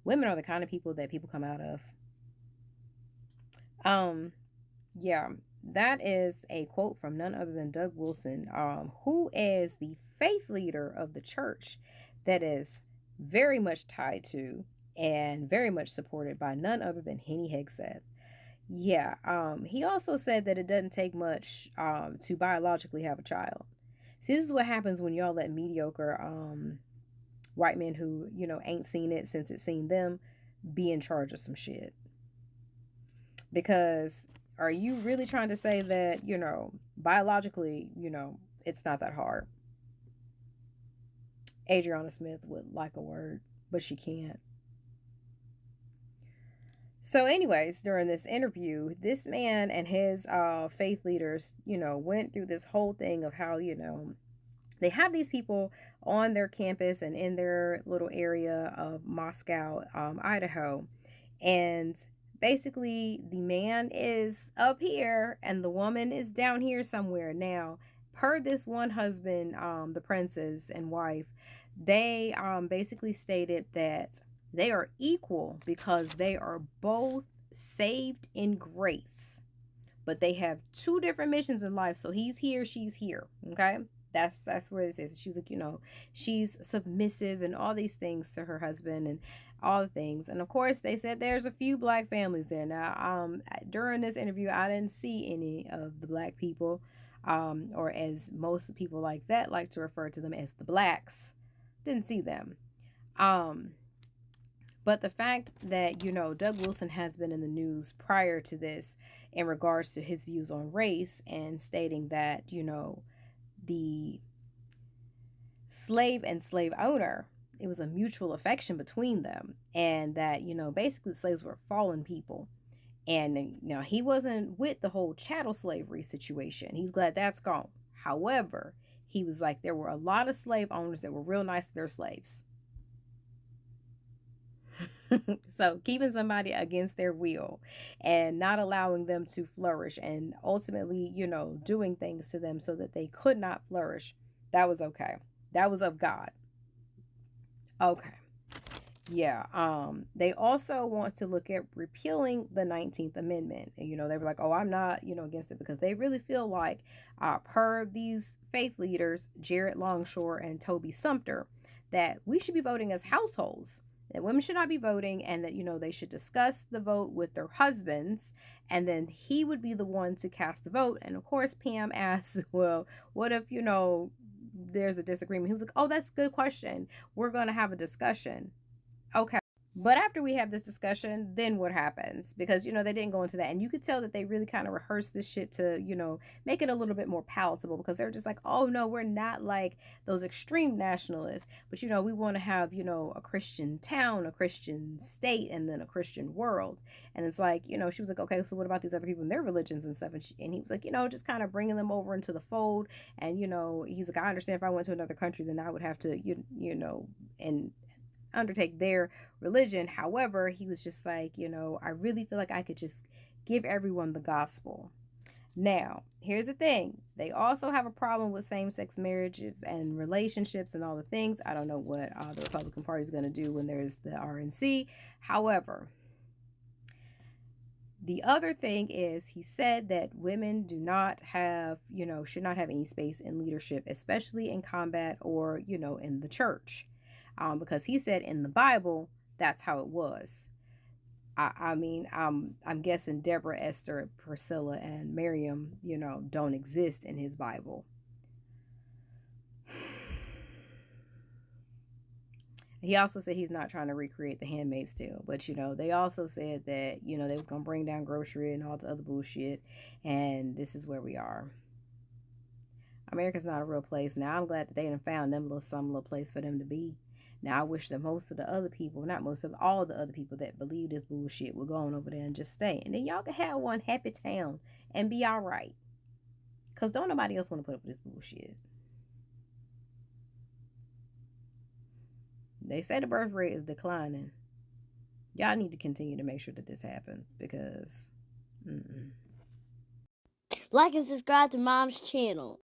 women are the kind of people that people come out of. Yeah, that is a quote from none other than Doug Wilson, who is the faith leader of the church that is very much tied to and very much supported by none other than Henny Hegseth. Yeah, he also said that it doesn't take much to biologically have a child. See, this is what happens when y'all let mediocre white men who, ain't seen it since it's seen them be in charge of some shit. Because are you really trying to say that, biologically, it's not that hard? Adriana Smith would like a word, but she can't. So, anyways, during this interview, this man and his faith leaders, went through this whole thing of how, they have these people on their campus and in their little area of Moscow, Idaho. And basically, the man is up here and the woman is down here somewhere. Now, per this one husband, the princess and wife, they basically stated that they are equal because they are both saved in grace, but they have two different missions in life. So he's here, she's here. Okay. That's where it is. She's like, she's submissive and all these things to her husband and all the things. And of course, they said there's a few black families there. Now, during this interview, I didn't see any of the black people, or as most people like that like to refer to them as the blacks. Didn't see them. But the fact that, Doug Wilson has been in the news prior to this in regards to his views on race and stating that, the slave and slave owner, it was a mutual affection between them, and that, basically slaves were fallen people. And, he wasn't with the whole chattel slavery situation. He's glad that's gone. However, he was like, there were a lot of slave owners that were real nice to their slaves. So keeping somebody against their will and not allowing them to flourish and ultimately, doing things to them so that they could not flourish, that was okay. That was of God. Okay. Yeah. They also want to look at repealing the 19th Amendment. And, they were like, oh, I'm not, against it, because they really feel like, per these faith leaders, Jared Longshore and Toby Sumter, that we should be voting as households, that women should not be voting, and that, they should discuss the vote with their husbands, and then he would be the one to cast the vote. And of course, Pam asks, well, what if, there's a disagreement? He was like, oh, that's a good question. We're going to have a discussion. Okay. But after we have this discussion, then what happens? Because, they didn't go into that. And you could tell that they really kind of rehearsed this shit to, make it a little bit more palatable, because they're just like, oh, no, we're not like those extreme nationalists. But, we want to have, a Christian town, a Christian state, and then a Christian world. And it's like, she was like, okay, so what about these other people and their religions and stuff? And he was like, just kind of bringing them over into the fold. And, he's like, I understand if I went to another country, then I would have to, and undertake their religion. However, he was just like, I really feel like I could just give everyone the gospel. Now, here's the thing. They also have a problem with same-sex marriages and relationships and all the things. I don't know what the Republican Party is going to do when there's the RNC. However, the other thing is, he said that women do not have, should not have any space in leadership, especially in combat or, in the church. Because he said in the Bible, that's how it was. I mean, I'm guessing Deborah, Esther, Priscilla, and Miriam, don't exist in his Bible. He also said he's not trying to recreate The Handmaid's Tale, but they also said that they was gonna bring down grocery and all the other bullshit, and this is where we are. America's not a real place. Now I'm glad that they done found them some little place for them to be. Now I wish that most of the other people, not most of, all the other people that believe this bullshit would go on over there and just stay. And then y'all can have one happy town and be all right. Because don't nobody else want to put up with this bullshit. They say the birth rate is declining. Y'all need to continue to make sure that this happens, because like and subscribe to Mom's channel.